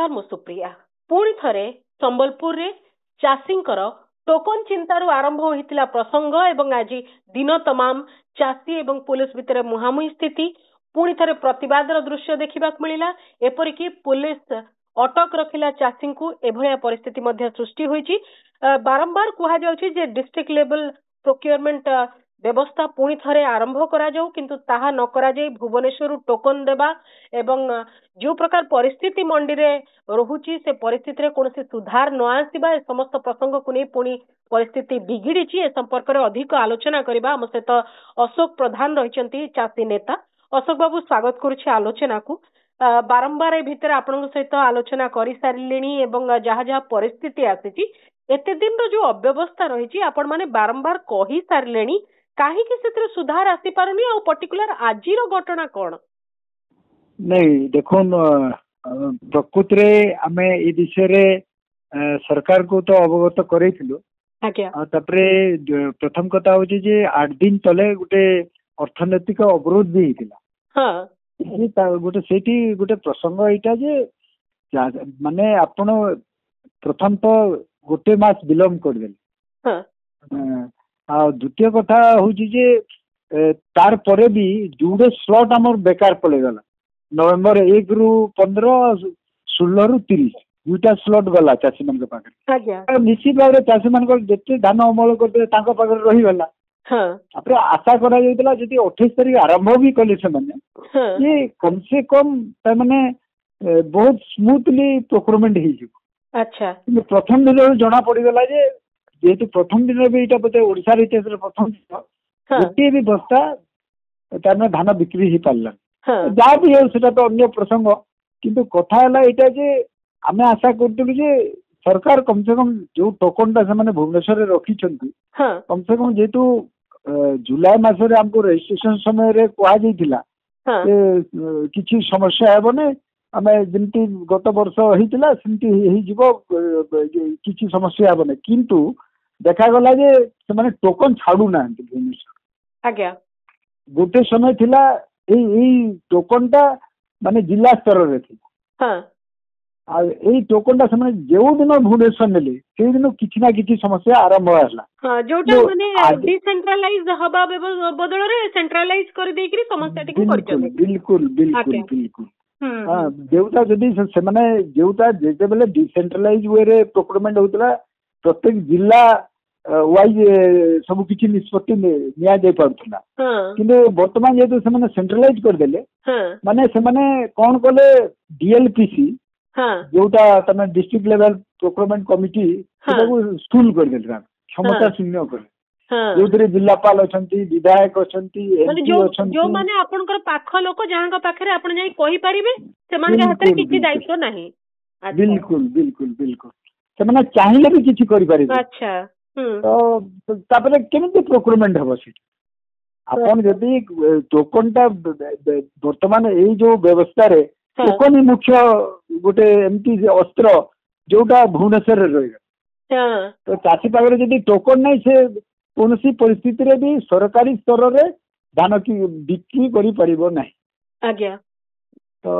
नमस्कार मु सुप्रिया पुणी थरे संबलपुर रे चाषींकर टोकन चिंतारू आरंभ होइतिला प्रसंग एवं आज दिन तमाम चाषी एवं पुलिस भितर मुहामुही स्थिति पुणी थरे प्रतिवादर दृश्य देखा मिला एपरिकी पुलिस अटक रखिला चाषी को एभलिया परिस्थिति मध्य सृष्टि होइछि। बारंबार कहा जाउछि जे डिस्ट्रिक्ट लेवल प्रोक्योरमेंट व्यवस्था पुणी थरे आरंभ करा जाऊ किंतु ताहा न करा जाई भुवनेश्वर टोकन देबा एवं जो प्रकार परिस्थिति मंडी रे रहुची से परिस्थिति रे कोनोसी सुधार न आसीबा ए समस्त प्रसंग को नै पुणी परिस्थिति बिगिड़ीची ए संपर्क रे अधिक आलोचना करबा हम सहित अशोक प्रधान रहिचंती चाषी नेता। अशोक बाबू स्वागत करूछि आलोचना को। बारंबार ए भितर आपन सहित आलोचना करि सारिलेनी एवं जहा जहा परिस्थिति आसीची एते दिन रो जो अव्यवस्था रहिची आपण माने बारंबार कहि सारिलेनी काहे कि सेतिर सुधार आसी पारुनी आ पर्टिकुलर आजिरो घटना कोन नहीं देखो प्रकृत रे आमे ए विषय रे सरकार को तो अवगत करैथिलु तापरे प्रथम कथा होची जे 8 दिन तले गुटे अर्थनैतिक अवरोध भी हितिला। हां गुटे सेठी गुटे प्रसंग एटा जे माने आपण प्रथम तो गुटे मास विलंब कर देले। हां द्वितीय कथा होची जे तार परे भी जुडे स्लॉट हमर बेकार पड़े गला नवेम्बर 1 रु 15 16 रु 30 दुटा स्लॉट गला चाषी मन के पाखे निश्चित भाव चाषी मान जिते धान अमल करते पाखे रही गला। आशा करा जाइतला जदि 28 तारिख आरंभ भी कले से माने ये कम से कम माने बहुत स्मूथली प्रोक्योरमेंट ही जिवो। अच्छा प्रथम दिन जना पड़ी गला जे जेतु प्रथम दिन भी एटा बोते ओडिसा इतिहास रे प्रथम दिन गोटे भी बस्ता तार धान बिक्री ही पारला जहाँ भी है सेटा तो अन्य प्रसंग किंतु कथा है एटा जे आमे आशा करतलु जे सरकार कम से कम जो टोकन टा से भुवनेश्वर रखी कम से कम जेतु जुलाई मास हमको रजिस्ट्रेशन समय रे कहा जाइतिला किछि समस्या हेबो ने आमे जिंती गत वर्ष होइतिला सिंती ही जीवो किछि समस्या हेबो ने किंतु देखा गला जे से माने टोकन छाडू ना भुवनेश्वर आज्ञा गोटे समय थिला एई टोकन टा माने जिला स्तर रे थी। हां आ एई टोकन टा से जो दिन भुवनेश्वर नेले से दिन किछि ना किछि समस्या आरंभ होला। हां जोटा माने डिसेंट्रलाइज हबा बदल रे सेंट्रलाइज कर देई कि समस्या टिक करछन। बिल्कुल बिल्कुल बिल्कुल हां जेउता जदी से माने जेउता जेते बेले डिसेंट्रलाइज वे रे प्रोक्योरमेंट होतला प्रत्येक जिला वाइज सब किछि निष्पत्ति निया जाय पड़थला किंतु वर्तमान जेतु से माने सेंट्रलाइज कर देले माने से माने कोन कोले डीएलपीसी जोटा तमे डिस्ट्रिक्ट लेवल प्रोक्योरमेंट कमिटी सेटाको स्कूल कर देले क्षमता शून्य कर जोतरे जिल्लापाल अछंती विधायक अछंती एमपी अछंती जो माने आपनकर पाख लोक जहां पाखरे आपन जाई कहि परिबे से माने हाते किछि दायित्व नाही। बिल्कुल बिल्कुल बिल्कुल से माने चाहिले भी किछि करि परिबे। अच्छा तो तापरे केमिति प्रोक्योरमेंट हबो से आपन जदी टोकन टा वर्तमान एई जो व्यवस्था रे टोकन ही मुख्य गोटे एमती अस्त्र जोटा भुवनेश्वर रे रहइगा तो चाषी पाखरे जदी टोकन नै से कोनसी परिस्थिति रे भी सरकारी स्तर रे धान की बिक्री करि परिबो नै। आज्ञा तो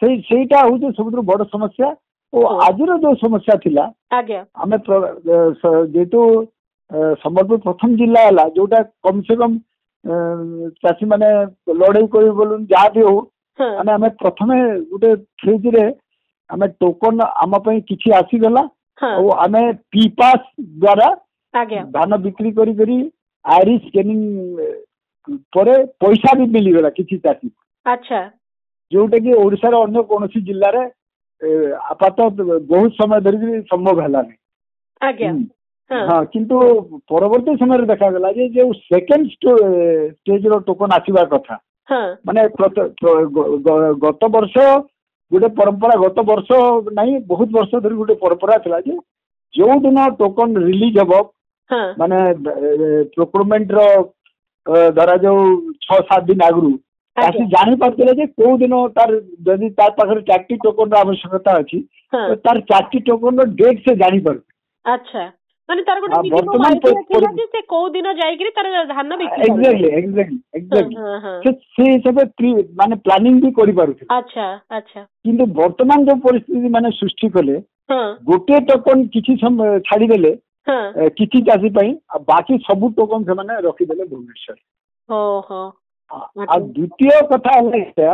सेईटा होजे सबुठ बड़ समस्या और आजिर जो समस्या थिला आज्ञा आमे जेतु संबलपुर प्रथम जिला हला जोटा कम से कम चाषी माने लड़ाई करि बोलुन जा भी हो माने आमे प्रथमे गुटे फेज रे आमे टोकन आम पई किछि आसी गला और आमे पी पास द्वारा धान बिक्री करी करी आईरी स्कैनिंग परे पैसा भी मिली गला किछि चाषी। अच्छा जोटा कि ओडिसा रे अन्य कोनोसी जिल्ला रे आपात बहुत समय धरी संभव है आज्ञा। हाँ किंतु परवर्ती समय देखा गला जे जो सेकंड स्टेज रो टोकन आसीबा कथा माने गत वर्ष गोटे परंपरा गत वर्ष नहीं बहुत वर्ष धरी गोटे परंपरा थिला जे जो दिन टोकन रिलीज हबो माने प्रोक्योरमेंट रो धरा जो 6-7 दिन आगरू चाषी जानी पारते जे को दिन तार जदि तार पाखरे 4टी टोकन आवश्यकता अछि तो तार 4टी टोकन डेट से जानी पार। अच्छा ମାନେ ତାର ଗୋଟେ ମିନିମम ଆଇडिଆ ଥିଲା ଯେ ସେ କୋଉ ଦିନ ଯାଇକିରି ତାର ଧାନ ବିକ୍ରି ଏକ୍ସାକ୍ଟଲି ସେ ହିସାବରେ ମାନେ ପ୍ଲାନିଂ ବି କରିପାରୁଥିଲେ। ଆଚ୍ଛା ଆଚ୍ଛା। କିନ୍ତୁ ବର୍ତ୍ତମାନ ଯୋଉ ପରିସ୍ଥିତି ମାନେ ସୃଷ୍ଟି କଲେ ଗୋଟିଏ ଟୋକନ କିଛି ସମୟ ଛାଡିଦେଲେ କିଛି ଚାଷୀ ପାଇଁ ବାକି ସବୁ ଟୋକନ ସେମାନେ ରଖିଦେଲେ ଭୁବନେଶ୍ୱର। ଆଉ ଦ୍ୱିତୀୟ କଥା ହେଲା ଏଇଟା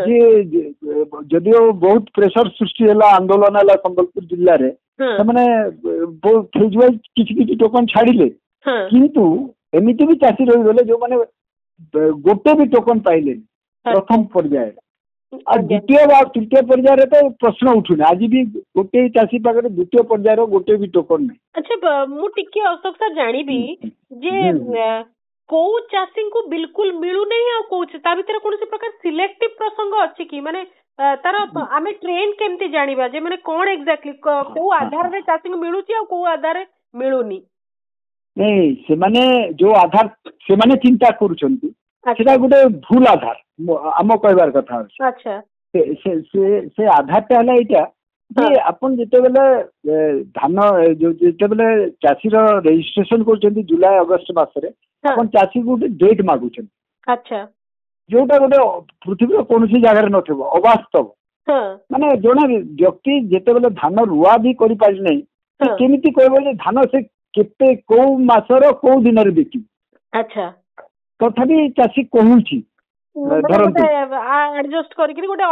ଯେ ଯଦିଓ ବହୁତ ପ୍ରେସର ସୃଷ୍ଟି ହେଲା ଆନ୍ଦୋଳନ ହେଲା ସମ୍ବଲପୁର ଜିଲ୍ଲାରେ ସେମାନେ ଫେଜ୍ ୱାଇଜ୍ କିଛି କିଛି ଟୋକନ ଛାଡିଲେ କିନ୍ତୁ ଏମିତି ବି ଚାଷୀ ରହିଗଲେ ଯୋଉମାନେ ଗୋଟେ ବି ଟୋକନ ପାଇଲେନି ପ୍ରଥମ ପର୍ଯ୍ୟାୟରେ। ଆଉ ଦ୍ୱିତୀୟ ଆଉ ତୃତୀୟ ପର୍ଯ୍ୟାୟରେ ତ ପ୍ରଶ୍ନ ଉଠୁନି ଆଜି ବି ଗୋଟେ ଚାଷୀ ପାଖରେ ଦ୍ୱିତୀୟ ପର୍ଯ୍ୟାୟର ଗୋଟେ ବି ଟୋକନ ନାହିଁ। ଆଚ୍ଛା ମୁଁ ଟିକେ ଅଶୋକ ସାର୍ ଜାଣିବି ଯେ କୋଉ ଚାଷୀଙ୍କୁ ବିଲକୁଲ ମିଳୁନାହିଁ ଆଉ କୋଉ ତା ଭିତରେ କୌଣସି ପ୍ରକାର ସିଲେକ୍ଟିଭ ପ୍ରସଙ୍ଗ ଅଛି କି ମାନେ ତାର ଆମେ ଟ୍ରେଣ୍ଡ କେମିତି ଜାଣିବା ଯେ ମାନେ କଣ ଏକ୍ଜାକ୍ଟଲି କୋଉ ଆଧାରରେ ଚାଷୀଙ୍କୁ ମିଳୁଛି ଆଉ କୋଉ ଆଧାରରେ ମିଳୁନି? ନାଇଁ ସେମାନେ ଯୋଉ ଆଧାର ସେମାନେ ଚିନ୍ତା କରୁଛନ୍ତି ସେଟା ଗୋଟେ ଭୁଲ ଆଧାର ଆମ କହିବାର କଥା ଅଛି। ଆଚ୍ଛା ସେ ଆଧାରଟା ହେଲା ଏଇଟା ଯେ ଆପଣ ଯେତେବେଳେ ଧାନ ଯେତେବେଳେ ଚାଷୀର ରେଜିଷ୍ଟ୍ରେସନ କରୁଛନ୍ତି ଜୁଲାଇ ଅଗଷ୍ଟ ମାସରେ ଆପଣ ଚାଷୀକୁ ଗୋଟେ ଡେଟ୍ ମାଗୁଛନ୍ତି। ଆଚ୍ଛା ଯୋଉଟା ଗୋଟେ ପୃଥିବୀର କୌଣସି ଜାଗାରେ ନଥିବ ଅବାସ୍ତବ। ମାନେ ଜଣେ ବ୍ୟକ୍ତି ଯେତେବେଳେ ଧାନ ରୁଆ ବି କରିପାରି ନାହିଁ ସେ କେମିତି କହିବ ଯେ ଧାନ ସେ କେତେ କୋଉ ମାସର କୋଉ ଦିନରେ ବିକିବ? ଆଚ୍ଛା ତଥାପି ଚାଷୀ କହୁଛି ଗୋଟେ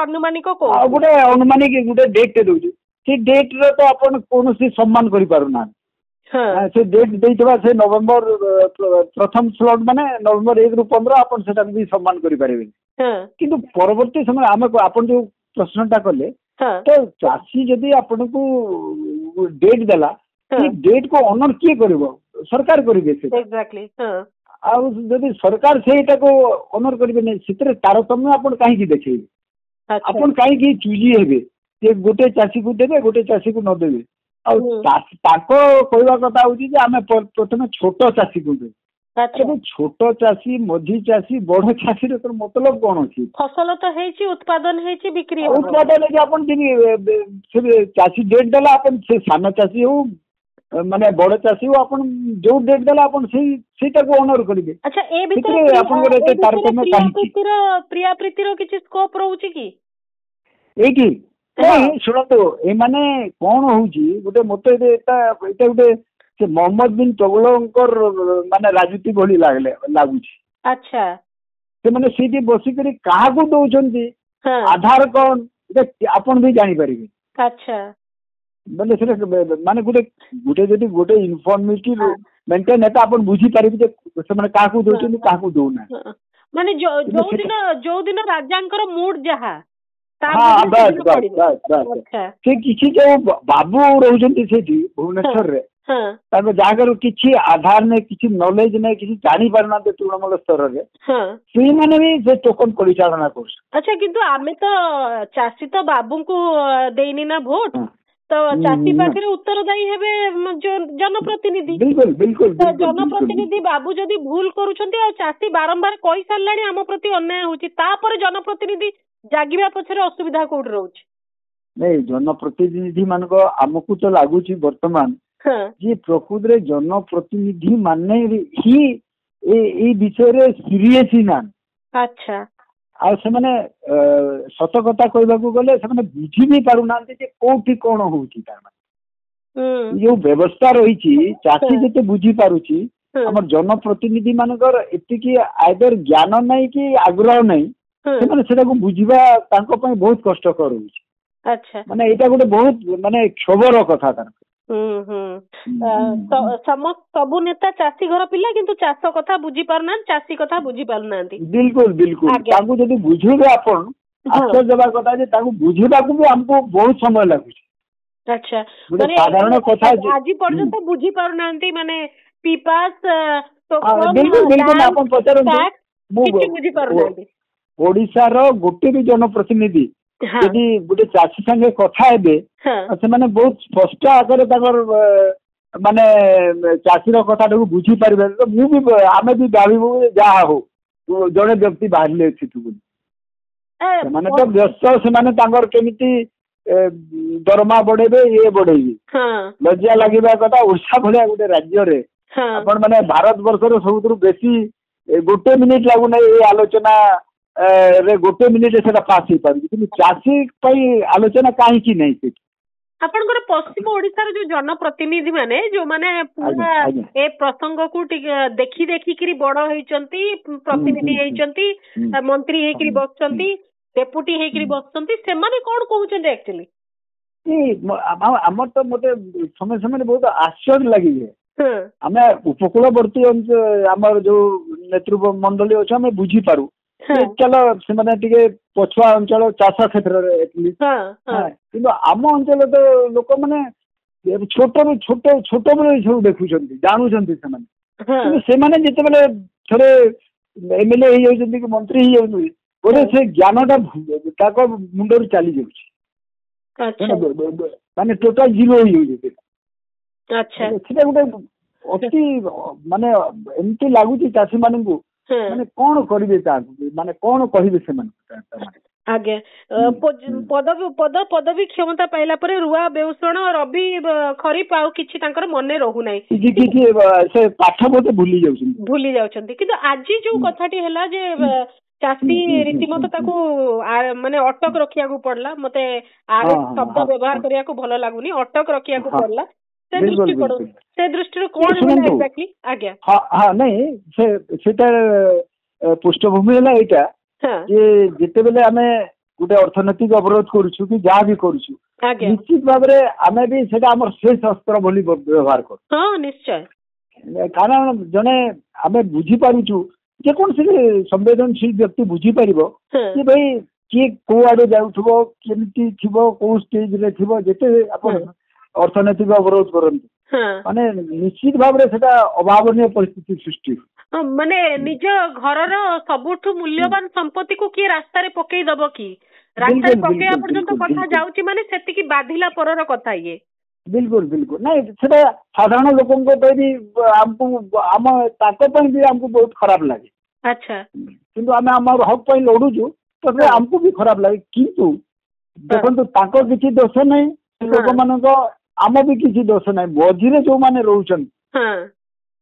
ଅନୁମାନିକ ଗୋଟେ ଅନୁମାନିକ ଗୋଟେ ଡେଟ୍ ଟେ ଦଉଛି ସେ ଡେଟ୍ ର ତ ଆପଣ କୌଣସି ସମ୍ମାନ କରିପାରୁନାହାନ୍ତି। ସେ ଡେଟ୍ ଦେଇଥିବା ସେ ନଭେମ୍ବର ପ୍ରଥମ ସ୍ଲଟ୍ ମାନେ ନଭେମ୍ବର 1 ରୁ 15 ଆପଣ ସେଟାକୁ ବି ସମ୍ମାନ କରିପାରିବେନି। କିନ୍ତୁ ପରବର୍ତ୍ତୀ ସମୟ ଆମେ ଆପଣ ଯୋଉ ପ୍ରଶ୍ନଟା କଲେ ତ ଚାଷୀ ଯଦି ଆପଣଙ୍କୁ ଡେଟ୍ ଦେଲା ସେ ଡେଟ୍ କୁ ଅନର କିଏ କରିବ? ସରକାର କରିବେ ସେଟା। ଆଉ ଯଦି ସରକାର ସେଇଟାକୁ ଅନର କରିବେନି ସେଥିରେ ତାରତମ୍ୟ ଆପଣ କାହିଁକି ଦେଖେଇବେ? ଆପଣ କାହିଁକି ଚୁଜି ହେବେ ଯେ ଗୋଟେ ଚାଷୀକୁ ଦେବେ ଗୋଟେ ଚାଷୀକୁ ନ ଦେବେ? ଆଉ ତାଙ୍କ କହିବା କଥା ହଉଛି ଯେ ଆମେ ପ୍ରଥମେ ଛୋଟ ଚାଷୀକୁ ଦେବୁ। ଏବେ ଛୋଟ ଚାଷୀ ମଝି ଚାଷୀ ବଡ ଚାଷୀର ତୋର ମତଲବ କଣ ଅଛି? ଫସଲ ତ ହେଇଛି ଉତ୍ପାଦନ ହେଇଛି ବିକ୍ରି ଉତ୍ପାଦନ ହେଇଛି ଆପଣ ଯଦି ଚାଷୀ ଡେଟ୍ ଦେଲା ଆପଣ ସେ ସାନ ଚାଷୀ ହଉ ମାନେ ବଡ ଚାଷୀ ହଉ ଆପଣ ଯୋଉ ଡେଟ୍ ଦେଲା ଆପଣ ସେଇଟାକୁ ଅନର କରିବେ। ଆଚ୍ଛା ଏ ଭିତରେ ଆପଣଙ୍କର ଏତେ ତାରତମ୍ୟ କାହିଁକି? ପ୍ରିୟା ପ୍ରୀତିର କିଛି ସ୍କୋପ ରହୁଛି କି ଏଇଠି? ଶୁଣନ୍ତୁ ଏମାନେ କଣ ହଉଛି ଗୋଟେ ମତେ ଏଇଟା ଗୋଟେ ସେ ମହମ୍ମଦ ବିନ୍ ତଗଲଙ୍କର ମାନେ ରାଜୁତି ଭଳି ଲାଗୁଛି। ଆଚ୍ଛା ସେମାନେ ସେଇଠି ବସିକରି କାହାକୁ ଦଉଛନ୍ତି ଆଧାର କଣ ଆପଣ ବି ଜାଣିପାରିବେ। ଆଚ୍ଛା ମାନେ ସେଟା ମାନେ ଗୋଟେ ଯଦି ଗୋଟେ ଇନଫର୍ମିଟି ମେଣ୍ଟେନ ହେତା ଆପଣ ବୁଝିପାରିବେ ଯେ ସେମାନେ କାହାକୁ ଦଉଛନ୍ତି କାହାକୁ ଦଉନାହାନ୍ତି। ମାନେ ଯୋଉଦିନ ରାଜାଙ୍କର ମୁଡ୍ ଯାହା ସେ କିଛି ଯୋଉ ବାବୁ ରହୁଛନ୍ତି ସେଇଠି ଭୁବନେଶ୍ୱରରେ ତାଙ୍କ ଜାଗାରୁ କିଛି ଆଧାର ନାହିଁ କିଛି ନଲେଜ ନାହିଁ କିଛି ଜାଣିପାରୁନାହାନ୍ତି ତୃଣମୂଳ ସ୍ତରରେ ସେଇମାନେ ବି ସେ ଟୋକନ ପରିଚାଳନା କରୁଛନ୍ତି। ଆଚ୍ଛା କିନ୍ତୁ ଆମେ ତ ଚାଷୀ ତ ବାବୁଙ୍କୁ ଦେଇନି ନା ଭୋଟ ତ ଚାଷୀ ପାଖରେ ଉତ୍ତରଦାୟୀ ହେବେ ଜନପ୍ରତିନିଧି। ଜନପ୍ରତିନିଧି ବାବୁ ଯଦି ଭୁଲ କରୁଛନ୍ତି ଆଉ ଚାଷୀ ବାରମ୍ବାର କହିସାରିଲାଣି ଆମ ପ୍ରତି ଅନ୍ୟାୟ ହଉଛି ତାପରେ ଜନପ୍ରତିନିଧି ଜାଗିବା ପଛରେ ଅସୁବିଧା କୋଉଠି ରହୁଛି? ନାଇଁ ଜନପ୍ରତିନିଧି ମାନଙ୍କ ଆମକୁ ତ ଲାଗୁଛି ବର୍ତ୍ତମାନ ଯେ ପ୍ରକୃତରେ ଜନପ୍ରତିନିଧି ମାନେ ହିଁ ଏଇ ବିଷୟରେ ସିରିୟସ୍ ହିଁ ନାହାନ୍ତି। ଆଚ୍ଛା ଆଉ ସେମାନେ ସତ କଥା କହିବାକୁ ଗଲେ ସେମାନେ ବୁଝି ବି ପାରୁନାହାନ୍ତି ଯେ କୋଉଠି କଣ ହଉଛି। ତାର ଯୋଉ ବ୍ୟବସ୍ଥା ରହିଛି ଚାଷୀ ଯେତେ ବୁଝି ପାରୁଛି ଆମର ଜନପ୍ରତିନିଧି ମାନଙ୍କର ଏତିକି ଆଇଦର ଜ୍ଞାନ ନାହିଁ କି ଆଗ୍ରହ ନାହିଁ ସେମାନେ ସେଟାକୁ ବୁଝିବା ତାଙ୍କ ପାଇଁ ବହୁତ କଷ୍ଟକର ହଉଛି। ଆଚ୍ଛା ମାନେ ଏଇଟା ଗୋଟେ ବହୁତ ମାନେ କ୍ଷୋଭର କଥା ତାର। ସବୁ ନେତା ଚାଷୀ ଘର ପିଲା କିନ୍ତୁ ଚାଷ କଥା ବୁଝି ପାରୁନାହାନ୍ତି ଚାଷୀ କଥା ବୁଝି ପାରୁନାହାନ୍ତି। ବିଲକୁଲ ବିଲକୁଲ ତାଙ୍କୁ ଯଦି ବୁଝେଇବେ ଆପଣ ଆଶ୍ଚର୍ଯ୍ୟ ହେବା କଥା ଯେ ତାଙ୍କୁ ବୁଝିବାକୁ ବି ଆମକୁ ବହୁତ ସମୟ ଲାଗୁଛି। ଆଚ୍ଛା ସାଧାରଣ କଥା ଆଜି ପର୍ଯ୍ୟନ୍ତ ବୁଝି ପାରୁନାହାନ୍ତି ମାନେ ପିପାସ ଆପଣ ପଚାରନ୍ତୁ କିଛି ବୁଝି ପାରୁନାହାନ୍ତି। ଓଡିଶାର ଗୋଟେ ବି ଜନପ୍ରତିନିଧି ଯଦି ଗୋଟେ ଚାଷୀ ସାଙ୍ଗେ କଥା ହେବେ ସେମାନେ ବହୁତ ସ୍ପଷ୍ଟ ଆକାରରେ ତାଙ୍କର ମାନେ ଚାଷୀର କଥାଟାକୁ ବୁଝିପାରିବେ। ମୁଁ ବି ଆମେ ବି ଭାବିବୁ ଯାହା ହଉ ଜଣେ ବ୍ୟକ୍ତି ବାହାରିଲେ ଏଠିଠୁ ବୋଲି। ସେମାନେ ତ ବ୍ୟସ୍ତ ସେମାନେ ତାଙ୍କର କେମିତି दरमा बढ़ेबे ये बढ़ेबे लज्जा लगे कथा ओडिशा भाया गोटे राज्य आपण माने भारत वर्षर सबुठ बेसी गोटे मिनिट लगुना ये आलोचना रे गोटे मिनिट से पास हो पार कि चाषी आलोचना कहीं नहीं आपनकर पश्चिम ओडिशा जो जनप्रतिनिधि माने जो माने पूरा ए प्रसंग को देखी देखी करी बड़ होइचंती प्रतिनिधि होइचंती मंत्री हेकरी बसचंती डेपुटी हेकरी बसचंती से माने कोन कहउचंती एक्चुअली हमर तो मते समय समय बहुत आश्चर्य लगी है हमें उपकूलवर्ती आमर जो नेतृत्व मंडली अच्छे हमें बुझी पारू चलो से पछुआ अंचल चाष क्षेत्र कि आम अंचल तो लोक मैंने छोट छोट छोट बड़े सब देखुं जानूँ से जिते थे एमएलए हो जाती कि मंत्री हो जाती बोले से ज्ञानटा मुंडर चली जाऊँ माने टोटाल जीरो हो गोटे अति माने एमती लगुच चाषी मान माने कौन करिवे माने कौन कहिबे से आगे पदवी क्षमता पाइला परे रुआ बेउषण रबी खरीफ आउ किछि तांकर मने रहू नै से पाठ बोते भूली जाउछंती किंतु आजि जो कथाटी हला जे चाषी रीतिमत ताकू माने अटक रखिया को पड़ला मते आरे शब्द व्यवहार करिया को भलो लागुनी अटक रखिया को पड़ला से दृष्टि कौन एक्जेक्टली आज्ञा हाँ नहीं सेटा पृष्ठभूमि है एटा जे जेते बेले आमे गुटे अर्थनैतिक अवरोध करूछु कि जहाँ भी करूछु निश्चित भाव में आमे भी सेटा हमर शेष अस्त्र बोली व्यवहार कर हां निश्चय कारण जने आमे बुझी पारुछु जे कोन से संवेदनशील व्यक्ति बुझी पारिबो कि भाई किए को आडे जाउथबो केमती थिबो को स्टेज रे थिबो जेते अपन अर्थनैतिक अवरोध करते माने निश्चित भाव में सेटा अभावनीय परिस्थिति सृष्टि माने निज घरर सबुठु मूल्यवान संपत्ति को किए रास्ता रे पकई दबो कि रास्ता रे पकईया पर्यंत कथा जाउची माने सेति की बाधिला परर कथा ये बिल्कुल बिल्कुल नहीं सेटा साधारण लोकन को भी हमको हम ताको पई भी हमको बहुत खराब लागे अच्छा किंतु हमें हमर हक पई लडुजु तो हमको भी खराब लागे किंतु देखंतु ताको किछि दोष नहीं लोक मानक आम भी किसी दोष ना मझे जो मैंने रोचन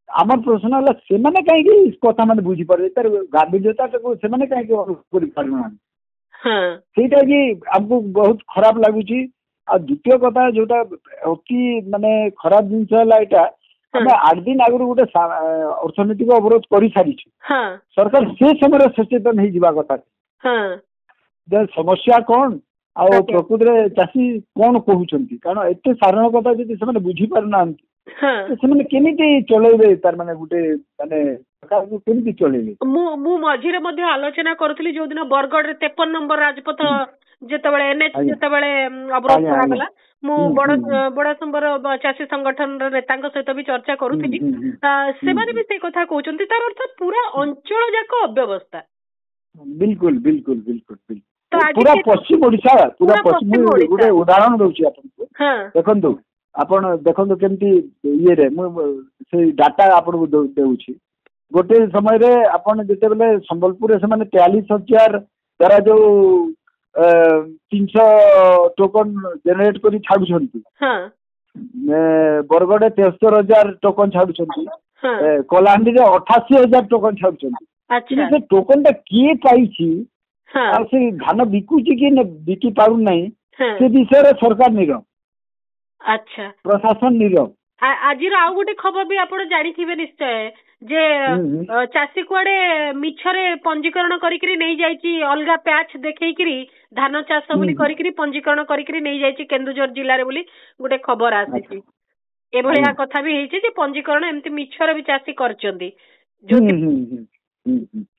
आम प्रश्न है से कहीं कथा मैंने बुझी पारे तार गांभीर्यता से कहीं सेटा कि आमको बहुत खराब लगुच आ द्वितीय कथा जोटा अति माने खराब जिनस है 8 दिन आगु गोटे अर्थनैतिक अवरोध कर सारी सरकार से समय सचेतन हो कथा समस्या कौन आ प्रकृत रे चाषी कौन कहउछंती कारण एते साधारण कथा जदि से बुझी पारना से केमिति चलेबे तार माने गुटे माने सरकार को केमिति चलेबे मु मझिरे मध्ये आलोचना करथली जो दिन बरगढ़ रे 53 नंबर राजपथ जेतेबेले एनएच जेतेबेले अवरोध करा गला मु बड़ा संबर चाषी संगठन रे नेतांक सहित भी चर्चा करूथली से माने भी से कथा कहउछंती तार अर्थ पूरा अंचल जाक अव्यवस्था बिल्कुल बिल्कुल बिल्कुल बिल्कुल पूरा पश्चिम ओडिशा पूरा पश्चिम गोटे उदाहरण दूसरी देखो आपण देखो केमती ये रे से डाटा आपन देउछि गोटे समय रे आपण जते बेले संबलपुर से माने 43,000 द्वारा जो 300 टोकन जनरेट करी छाडुछंती बरगड़े 73,000 टोकन छाडुछंती कलाहांडी रे 88,000 टोकन छाडुछंती से टोकन टा किए पाइछि से धान बिकुची कि बिकी पारु नहीं से विषय सरकार निरम अच्छा प्रशासन निरम आज आउ गोटे खबर भी आप जानी निश्चय जे चाषी कुआडे मिछरे पंजीकरण करिकरी नहीं जाइची अलगा पैच देखैकरी धान चाष बोली करिकरी पंजीकरण करिकरी नहीं जाइची केन्दुझर जिल्ला रे बोली गोटे खबर आसीची ए भलिया कथा भी हेची जे पंजीकरण एमती मिछरे भी चाषी करचंदी जो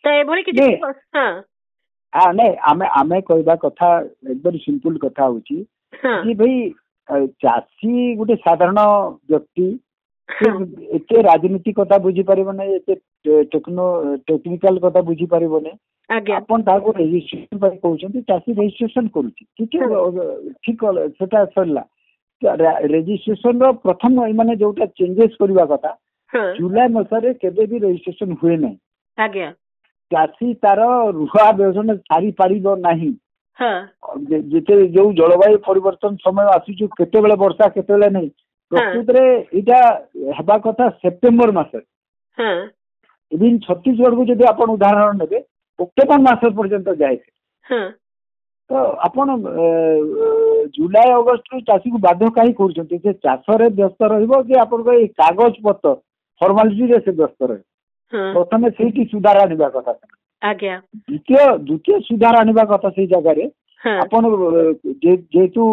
त ए भली कि हां नहीं आमे आमे कहबा कथा एकदम सिंपल कथा होची कि भाई चाषी गोटे साधारण व्यक्ति एते राजनीति कथा बुझी पारिबो नै एते टेक्निकल कथा बुझी पारिबो नै अपन ताको रजिस्ट्रेशन पर कहउछंती चाषी रजिस्ट्रेशन करूची ठीक सेटा सरला रजिस्ट्रेशन रो प्रथम माने जोटा चेंजेस करबा कथा जुलाई मासरे केबे भी रजिस्ट्रेशन हुए नै आज्ञा चाषी तार रुआ बेसन सारी पारिबो नाही ଯେତେ ଯୋଉ ଜଳବାୟୁ ପରିବର୍ତ୍ତନ ସମୟ ଆସୁଛି କେତେବେଳେ ବର୍ଷା କେତେବେଳେ ନାହିଁ ପ୍ରକୃତରେ ଏଇଟା ହେବା କଥା ସେପ୍ଟେମ୍ବର ମାସରେ ଇଭିନ୍ ଛତିଶଗଡ଼କୁ ଯଦି ଆପଣ ଉଦାହରଣ ନେବେ ଅକ୍ଟୋବର ମାସ ପର୍ଯ୍ୟନ୍ତ ଯାଏ ତ ଆପଣ ଜୁଲାଇ ଅଗଷ୍ଟରୁ ଚାଷୀକୁ ବାଧ୍ୟ କାହିଁ କରୁଛନ୍ତି ସେ ଚାଷରେ ବ୍ୟସ୍ତ ରହିବ କି ଆପଣଙ୍କ ଏଇ କାଗଜ ପତ୍ର ଫର୍ମାଲିଟିରେ ସେ ବ୍ୟସ୍ତ ରହିବ ପ୍ରଥମେ ସେଇଠି ସୁଧାର ଆଣିବା କଥା ଦ୍ୱିତୀୟ ସୁଧାର ଆଣିବା କଥା ସେଇ ଜାଗାରେ ଆପଣ ଯେହେତୁ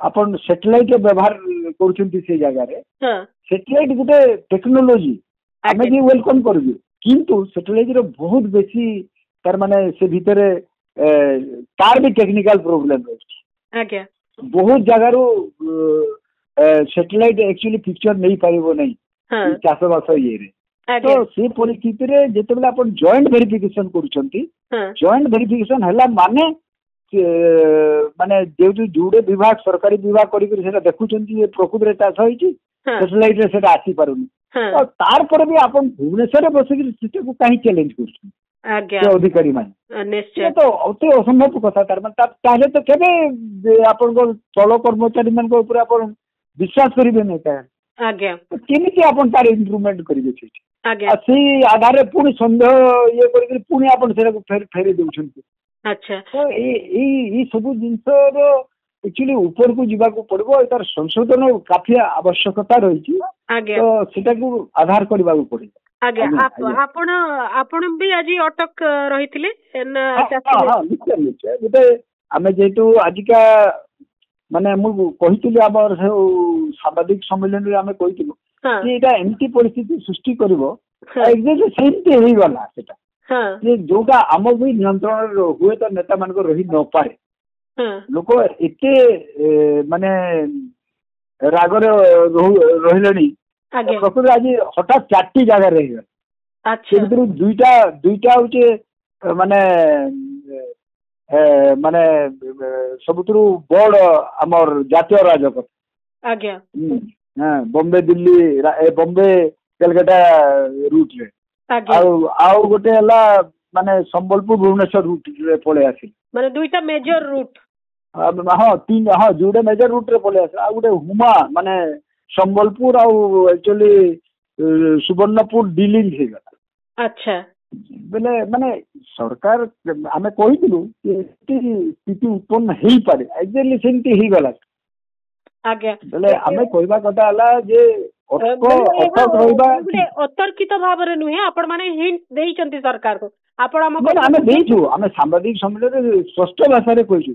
ଆପଣ ସେଟେଲାଇଟ ବ୍ୟବହାର କରୁଛନ୍ତି ସେଇ ଜାଗାରେ ସେଟେଲାଇଟ ଗୋଟେ ଟେକ୍ନୋଲୋଜି ଆମେ ବି ୱେଲକମ୍ କରିବୁ କିନ୍ତୁ ସେଟେଲାଇଟ ର ବହୁତ ବେଶୀ ତାର ମାନେ ସେ ଭିତରେ ତାର ବି ଟେକ୍ନିକାଲ ପ୍ରୋବ୍ଲେମ ରହୁଛି ବହୁତ ଜାଗାରୁ ସେଟେଲାଇଟ ଆକ୍ଚୁଆଲି ପିକ୍ଚର ନେଇ ପାରିବ ନାହିଁ ଚାଷବାସ ଇଏରେ ତ ସେ ପରିସ୍ଥିତିରେ ଯେତେବେଳେ ଆପଣ ଜଏଣ୍ଟ ଭେରିଫିକେସନ କରୁଛନ୍ତି ଜଏଣ୍ଟ ଭେରିଫିକେସନ ହେଲା ମାନେ ଯୋଉଟେ ବିଭାଗ ସରକାରୀ ବିଭାଗ କରିକି ସେଟା ଦେଖୁଛନ୍ତି ପ୍ରକୃତରେ ଚାଷ ହେଇଛି ସେଟେଲାଇଟ ରେ ସେଟା ଆସିପାରୁନି ତାରପରେ ବି ଆପଣ ଭୁବନେଶ୍ୱରରେ ବସିକି ସେଟାକୁ କାହିଁ ଚ୍ୟାଲେଞ୍ଜ କରୁଛନ୍ତି ସେ ଅଧିକାରୀ ମାନେ ତ ଅତି ଅସମ୍ଭବ କଥା ତାହେଲେ ତ କେବେ ଆପଣଙ୍କ ତଳ କର୍ମଚାରୀ ମାନଙ୍କ ଉପରେ ଆପଣ ବିଶ୍ୱାସ କରିବେନି କେମିତି ଆପଣ ତାର ଇମ୍ପ୍ରୁଭମେଣ୍ଟ କରିବେ ସେଇଠି ସେଇ ଆଧାରରେ ପୁଣି ସନ୍ଦେହ ଇଏ କରିକି ପୁଣି ଆପଣ ସେଟାକୁ ଫେରି ଦଉଛନ୍ତି ତ ଏଇ ସବୁ ଜିନିଷର ଆକ୍ଚୁଆଲି ଉପରକୁ ଯିବାକୁ ପଡିବ ତାର ସଂଶୋଧନ କାଫି ଆବଶ୍ୟକତା ରହିଛି ତ ସେଟାକୁ ଆଧାର କରିବାକୁ ପଡିବ ଆପଣ ବି ଆଜି ଅଟକ ରହିଥିଲେ ନିଶ୍ଚୟ ଗୋଟେ ଆମେ ଯେହେତୁ ଆଜିକା ମାନେ ମୁଁ କହିଥିଲି ଆମର ସାମ୍ବାଦିକ ସମ୍ମିଳନୀରେ ଆମେ କହିଥିଲୁ ଯେ ଏଇଟା ଏମିତି ପରିସ୍ଥିତି ସୃଷ୍ଟି କରିବ ଏକ୍ସାକ୍ଟଲି ସେମିତି ହେଇଗଲା ସେଟା ଯେ ଯୋଉଟା ଆମ ବି ନିୟନ୍ତ୍ରଣରେ ହୁଏତ ନେତା ମାନଙ୍କ ରହି ନପାରେ ଲୋକ ଏତେ ମାନେ ରାଗରେ ରହିଲେଣି ପ୍ରକୃତରେ ଆଜି ହଠାତ୍ 4ଟି ଜାଗାରେ ହେଇଗଲା ସେ ଭିତରୁ ଦୁଇଟା ହଉଛି ମାନେ ସବୁଥିରୁ ବଡ ଆମର ଜାତୀୟ ରାଜପଥ ବମ୍ବେ ଦିଲ୍ଲୀ ବମ୍ବେ କୋଲକାତା ରୁଟରେ ଆଉ ଗୋଟେ ହେଲା ମାନେ ସମ୍ବଲପୁର ଭୁବନେଶ୍ୱର ରୁଟରେ ପଳେଇ ଆସିଲେ ମାନେ ଦୁଇଟା ମେଜର ରୁଟ ଯୋଉଟା ମେଜର ରୁଟରେ ପଳେଇ ଆସିଲା ଆଉ ଗୋଟେ ହୁମା ମାନେ ସମ୍ବଲପୁର ଆଉ ଆକ୍ଚୁଆଲି ସୁବର୍ଣ୍ଣପୁର ଡିଲିଙ୍ଗ ହେଇଗଲା ବେଲେ ମାନେ ସରକାର ଆମେ କହିଥିଲୁ ସ୍ଥିତି ଉତ୍ପନ୍ନ ହେଇପାରେ ଏକ୍ସାକ୍ଟଲି ସେମିତି ହେଇଗଲା ବେଲେ ଆମେ କହିବା କଥା ହେଲା ଯେ ଅତର୍କିତ ଭାବରେ ନୁହେଁ ଆପଣ ମାନେ ହିଣ୍ଟ ଦେଇଛନ୍ତି ସରକାରକୁ ଆମେ ଦେଇଛୁ ଆମେ ସାମ୍ବାଦିକ ସମ୍ମିଳନୀରେ ସ୍ପଷ୍ଟ ଭାଷାରେ କହିଛୁ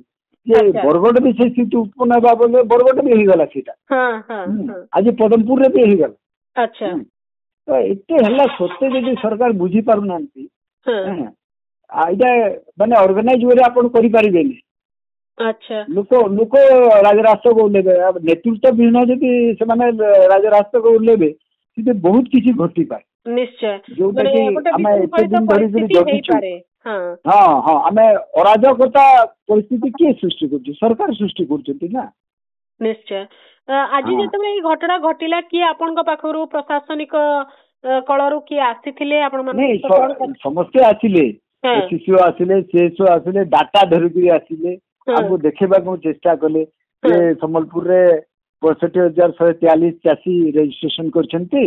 ଯେ ବରଗଡ଼ ବି ସେ ସ୍ଥିତି ଉତ୍ପନ୍ନ ହେବା ବୋଲେ ବରଗଡ଼ ବି ହେଇଗଲା ସେଇଟା ଆଜି ପଦମପୁରରେ ବି ହେଇଗଲା ତ ଏତେ ହେଲା ସତ୍ତ୍ୱେ ଯଦି ସରକାର ବୁଝି ପାରୁନାହାନ୍ତି ଏଇଟା ମାନେ ଅର୍ଗାନାଇଜ ୱେରେ ଆପଣ କରିପାରିବେନି ଲୋକ ରାଜରାସ୍ତାକୁ ଓହ୍ଲେଇବେ ନେତୃତ୍ୱ ବିହୀନ ଯଦି ସେମାନେ ରାଜରାସ୍ତାକୁ ଓହ୍ଲେଇବେ ସେଠି ବହୁତ କିଛି ଘଟିପାରେ ନିଶ୍ଚୟ ଯୋଉଟା କି ଆମେ ଏତେ ଦିନ ଧରିକିରି ଜଗିଛୁ ଆମେ ଅରାଜକତା ପରିସ୍ଥିତି କିଏ ସୃଷ୍ଟି କରୁଛି ସରକାର ସୃଷ୍ଟି କରୁଛନ୍ତି ନା ନିଶ୍ଚୟ ଆଜି ଯେତେବେଳେ ଏଇ ଘଟଣା ଘଟିଲା କିଏ ଆପଣଙ୍କ ପାଖରୁ ପ୍ରଶାସନିକ କଳରୁ କିଏ ଆସିଥିଲେ ଆପଣ ସମସ୍ତେ ଆସିଲେ ଶିଶୁ ଆସିଲେ CSO ଆସିଲେ ଡାଟା ଧରିକିରି ଆସିଲେ ଆମକୁ ଦେଖେଇବାକୁ ଚେଷ୍ଟା କଲେ ଯେ ସମ୍ବଲପୁରରେ 65,143 ଚାଷୀ ରେଜିଷ୍ଟ୍ରେସନ କରିଛନ୍ତି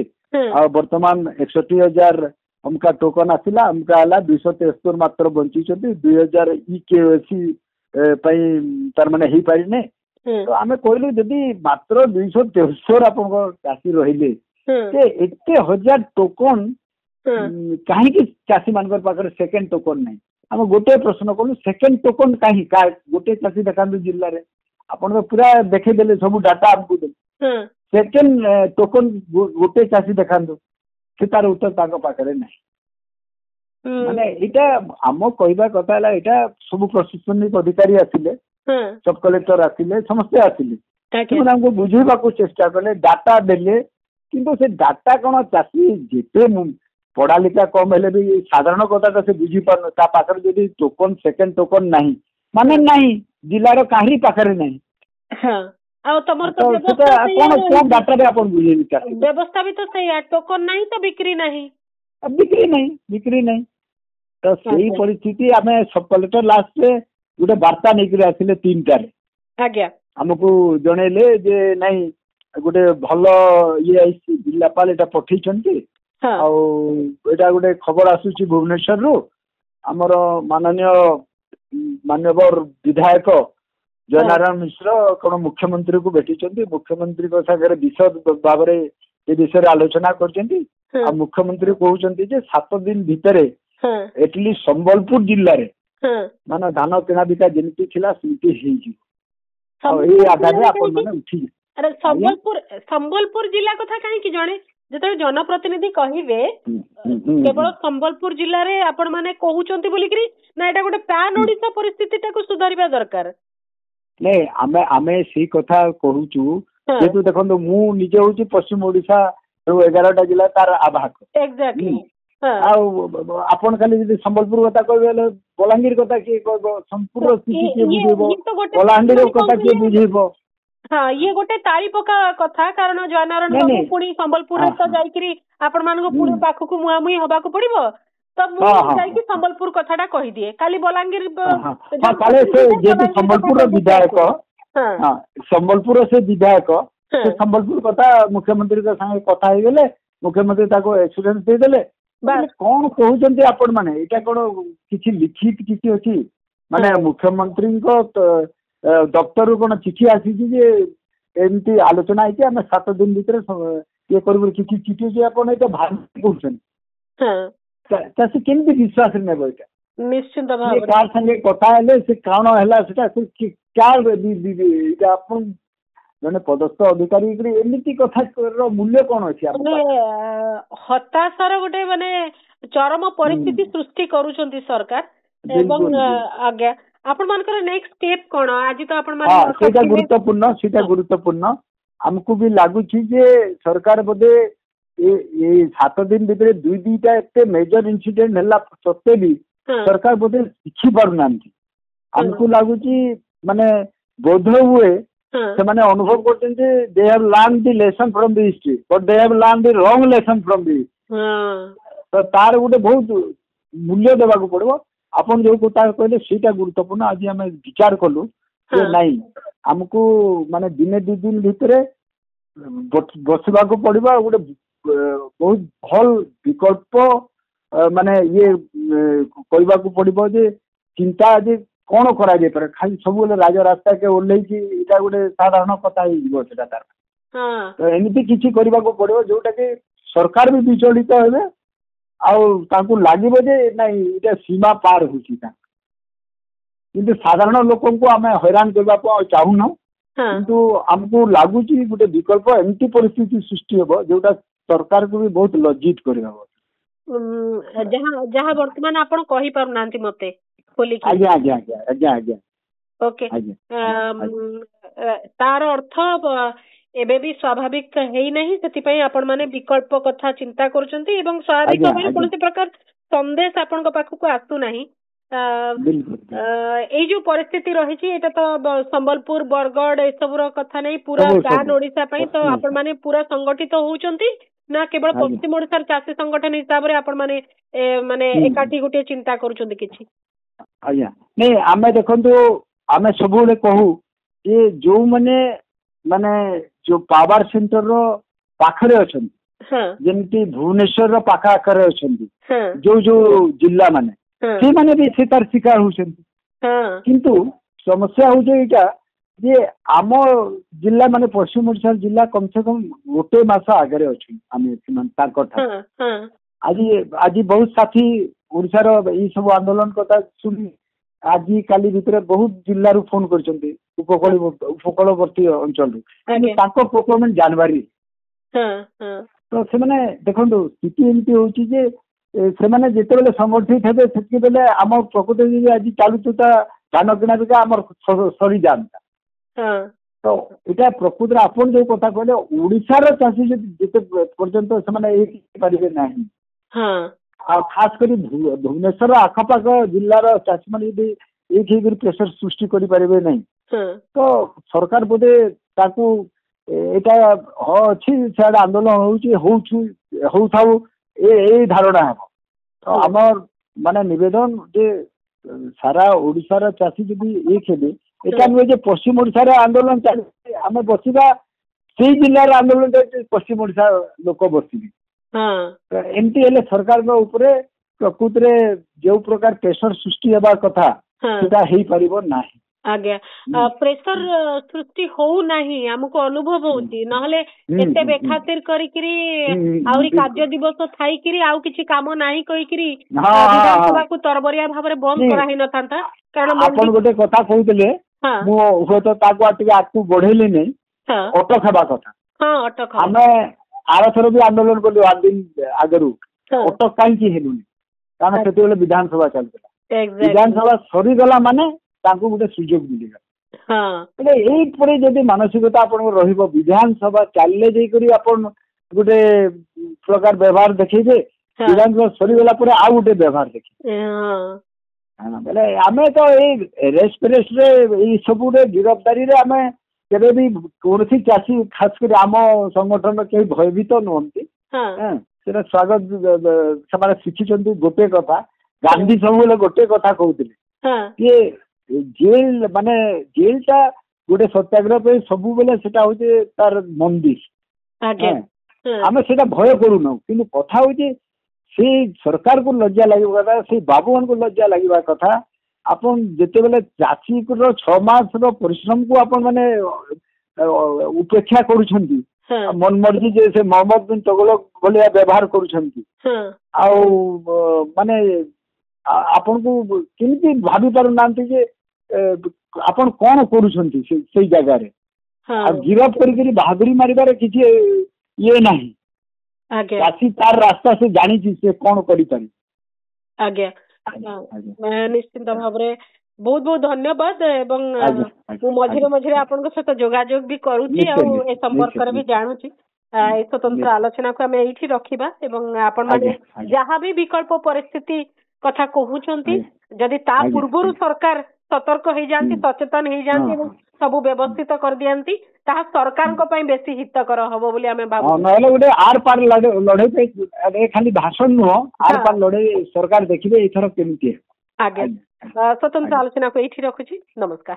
ଆଉ ବର୍ତ୍ତମାନ 61,000 ଅମକା ଟୋକନ ଆସିଲା ଅମକା ହେଲା 273 ମାତ୍ର ବଞ୍ଚିଛନ୍ତି 2,000 EKYC ପାଇଁ ତାର ମାନେ ହେଇପାରିନେ ତ ଆମେ କହିଲୁ ଯଦି ମାତ୍ର 273 ଆପଣଙ୍କ ଚାଷୀ ରହିଲେ ଯେ ଏତେ ହଜାର ଟୋକନ କାହିଁକି ଚାଷୀ ମାନଙ୍କର ପାଖରେ ସେକେଣ୍ଡ ଟୋକନ ନାହିଁ ଆମେ ଗୋଟେ ପ୍ରଶ୍ନ କଲୁ ସେକେଣ୍ଡ ଟୋକନ କାହିଁକି ଗୋଟେ ଚାଷୀ ଦେଖାନ୍ତୁ ଜିଲ୍ଲାରେ ଆପଣ ତ ପୁରା ଦେଖେଇଦେଲେ ସବୁ ଡାଟା ଆମକୁ ଦେଲେ ସେକେଣ୍ଡ ଟୋକନ ଗୋଟେ ଚାଷୀ ଦେଖାନ୍ତୁ ସେ ତାର ଉତ୍ତର ତାଙ୍କ ପାଖରେ ନାହିଁ ମାନେ ଏଇଟା ଆମ କହିବା କଥା ହେଲା ଏଇଟା ସବୁ ପ୍ରଶାସନିକ ଅଧିକାରୀ ଆସିଲେ ସବ୍ କଲେକ୍ଟର ଆସିଲେ ସମସ୍ତେ ଆସିଲେ ସେମାନେ ଆମକୁ ବୁଝେଇବାକୁ ଚେଷ୍ଟା କଲେ ଡାଟା ଦେଲେ କିନ୍ତୁ ସେ ଡାଟା କ'ଣ ଚାଷୀ ଯେତେ ପଢା ଲେଖା କମ ହେଲେ ବି ସାଧାରଣ କଥାଟା ସେ ବୁଝିପାରୁନି ତା ପାଖରେ ଯଦି ଟୋକନ ସେକେଣ୍ଡ ଟୋକନ ନାହିଁ ମାନେ ନାହିଁ ଜିଲ୍ଲାର କାହାରି ପାଖରେ ନାହିଁ ଆଉ ତମର ତ ଡାଟାରେ ଆପଣ ବୁଝେଇବି ବ୍ୟବସ୍ଥା ବି ତ ସେଇଆ ଟୋକନ ନାହିଁ ତ ବିକ୍ରି ନାହିଁ ବିକ୍ରି ନାହିଁ ତ ସେଇ ପରିସ୍ଥିତି ଆମେ ସବ୍ କଲେକ୍ଟର ଲାଷ୍ଟରେ गोटे वार्ता नहीं आसिले 3टारे आमको जनइले जे नहीं गोटे भल ये जिलापाल एटा पठेइछन्ती आउटा गोटे खबर आसुची भुवनेश्वर रु आमर माननीय विधायक जयनारायण मिश्र कौन मुख्यमंत्री को भेटी मुख्यमंत्री सागर विशद भाव ये विषय आलोचना कर मुख्यमंत्री कहते 7 दिन भितर एटलिस्ट संबलपुर जिले में मान धान किणा बिका जमी थी उठी संबलपुर जिला कथा कहीं जड़े जो जनप्रतिनिधि कहे केवल संबलपुर जिले में आपण मैंने कहते बोलिकी ना एटा गोटे पैन ओडिशा परिस्थिति सुधारिबा दरकार नहीं आमे आमे सी कथा कहूचु जेतु देखो मु निजे होची पश्चिम ओडिशा 11टा जिला तार आवाहक एग्जैक्टली आपण खाली जदि संबलपुर कथा कहबे बलांगीर कथा के कहबो संपूर्ण स्थिति के बुझेबो बलांगीर कथा के बुझेबो हाँ ये गोटे ताली पका कथा कारण जयनारायण बाबू पुणी संबलपुर तो जाइकरी आपण मानको पुणी पाखकु मुहामुही हबाकू पड़िबो तब मुझे संबलपुर कथाटा कही दिए खाली बलांगीर संबलपुर विधायक संबलपुर से विधायक संबलपुर कथा मुख्यमंत्री संगे कथा हो गले मुख्यमंत्री एक्सपीरियंस दे देले कौन कहते आपण माने एटा कोन किछि लिखित किछि अछि माने मुख्यमंत्री दफ्तर कौन चिठी आसी जे एमती आलोचना है कि आम 7 दिन भीतर ये कर किसी चिठी आपन एटा भारी कहते केमती विश्वास नेब एटा निश्चित भाव कार संगे कथा हेले से कौन है सेटा क्या आपन जने पदस्थ अधिकारी एमती कथा मूल्य कौन अच्छी हताशार गोटे माने चरम परिस्थिति सृष्टि करूछंती सरकार एवं आज्ञा आपण मानकर नेक्स्ट स्टेप कोन आज तो आपण मान सेटा गुरुत्वपूर्ण हमको भी लागुची जे सरकार बोधे ये 7 दिन भीतर 2-2टा एते मेजर इंसिडेंट हला सत्ते भी सरकार बोधे शिखी पारु नांती हमको लागुची माने बोध हुए से माने अनुभव करते जे they have learn the lesson from the history but they have learn the wrong lesson from the तो तार गोटे बहुत मूल्य देवा को पड़ो आपन जो कथा कहले सेटा गुरुत्वपूर्ण आज आम विचार कलु नहीं हमको माने दिने 2 दिन भितर बसवा को पड़ो गोटे बहुत भल विकल्प माने ये कहवा को पड़ो जे चिंता आज कौन करा जाय पारे खाली सब राज रास्ता के ओल्लै कि इटा गोटे साधारण कथा हो तार तो एमती किसी करने को पड़ो जोटा कि सरकार भी विचलित हेबे आउ लगे जे नहीं इटा सीमा पार होची किंतु साधारण लोक को आम हैरान करने को चाहूना किंतु आमको लगुच गोटे विकल्प एमती परिस्थिति सृष्टि हे जोटा सरकार को भी बहुत लज्जित कर जहाँ वर्तमान आपण कहि पारु नांती मते खोली आज्ञा आज्ञा आज्ञा आज्ञा ओके तार अर्थ एबे भी स्वाभाविक है नहीं से आपण माने विकल्प कथा चिंता करूछंती एवं स्वाभाविक भाव कोनसे प्रकार संदेश आपण पाखक आसु नहीं एई जो परिस्थिति रही एटा तो संबलपुर बरगढ़ ए सबुर कथा नहीं पूरा गान ओडिशा पई तो आपण माने पूरा संगठित होउछंती ना केवल पश्चिम ओडिशा चाषी संगठन हिसाब रे आपण माने माने एकाठी गोटे चिंता करूछंती किछि आज्ञा नहीं आमे देखंतु आमे सबुले कहू ये जो माने जो पावर सेंटर रो पाखरे अछंती जेमती भुवनेश्वर रो पाखा आखरे अछंती जो जो जिल्ला माने से माने भी से तार शिकार होछंती किंतु समस्या हो जे इटा जे आम जिल्ला माने पश्चिम ओडिशा जिल्ला कम से कम गोटे मास आगे अछि आमे तार आज बहुत साथी ओडिशा रो ई सब आंदोलन कथा सुनी आज काली भितर बहुत जिल्ला फोन करछंती उपकूलवर्ती अंचल प्रोक्योरमेंट जानवारी तो से माने देखो स्थिति एमती होची जे से माने जेते बेले संगठित हेबे सेति बेले आम प्रकृति आज चालुता धान किना बिका आम सरी जानता तो इटा प्रकृति आपन जो कथा कहले ओडिसा रो चाषी जेते पर्यंत से माने एक पारिबे नाही खास करी भुवनेश्वर आखपाख जिलार चाषी मैंने यदि एक प्रेसर सृष्टि करें नहीं तो सरकार बोधे यहाँ अच्छी सियाड़े आंदोलन हो धारणा हे तो आम माने निवेदन जे सारा ओडिशार चाषी जदि एक हेबे एटा नुहे जे पश्चिम ओडिशार आंदोलन चली आम बसिबा से जिलार आंदोलन पश्चिम ओडिशा लोक बसिबे एमती हेले सरकार प्रकृत रे जो प्रकार प्रेशर सृष्टि हेबा कथा सेटा हेई परिबो नाही। आज्ञा प्रेशर सृष्टि हो नाही हमको अनुभव होची नहले एते बेखातिर करिकरी आउरी कार्य दिवस थाइकरी आउ किछि काम नाही कहिकरी विधानसभा को तरबरिया भाबरे बंद करा हि नथांता कारण आपण गोटे कथा कहउतले मो हो तो ताको आटिके आकु बढ़ेले नै अटक हेबा कथा अटक हमें आरथर भी आंदोलन करलु 8 दिन आगरु अटक काई कि हेलुनी कारण सेते बेले विधानसभा चलतला विधानसभा सरी गला माने ताको गोटे सुजोग मिलेगा यही परे जदि मानसिकता आपन रहिबो विधानसभा चालले जई करी आपन गोटे प्रकार व्यवहार देखिबे विधानसभा सरी गला परे आ गोटे व्यवहार देखिबे बेले आमे तो ए रेस्पिरेस रे ई सबु रे गिरफ्तारी रे आमे केबे भी कोनसी चासी खास कर आम संगठन के भयभीत नहंती सेटा स्वागत समारे शिखिचंती गोटे कथा गांधी सबले गोटे कथा कहउतिले ये जेल माने जेल टा गोटे सत्याग्रह पे सबु बेले सेटा होचे तार मंदिर आमे सेटा भय करू न किंतु कथा होचे से सरकार को लज्जा लागिबा कथा से बाबून को लज्जा लागिबा कथा आपन जेते बेले चाची को 6 मास रो परिश्रम को आपन माने उपेक्षा करूछंती मन मर्जी जे से मोहम्मद बिन तगलक भलिया व्यवहार करूछंती माने आपन को किमती भाबी पारु नांती जे आपन कोन करूछंती से जगह रे गिरफ करी बहादुरी मारिबार किछि ये नाही चाची तार रास्ता से जानी छी से कोन करि पारी आज्ञा मैं निश्चित भाव रे बहुत बहुत धन्यवाद एवं मझिरे मझिरे आपन सहित जोगाजोग भी करूची आ ए संपर्क रे भी जानूची ए स्वतंत्र आलोचना को हमें एठी रखिबा एवं आपन माने जहां भी विकल्प परिस्थिति कथा कहउचंती जदि ता पूर्वरु सरकार सतर्क हो जाती सचेतन हो जाती सब व्यवस्थित कर दियंती ताहा सरकार को पई बेसी हितकर हबो बोली हमें बाबू नहले गुटे आर पार लड़े पे खाली भाषण नो आर पार लड़े सरकार देखिबे इथर केमती आगे स्वतंत्र आलोचना को एठी रखुची नमस्कार।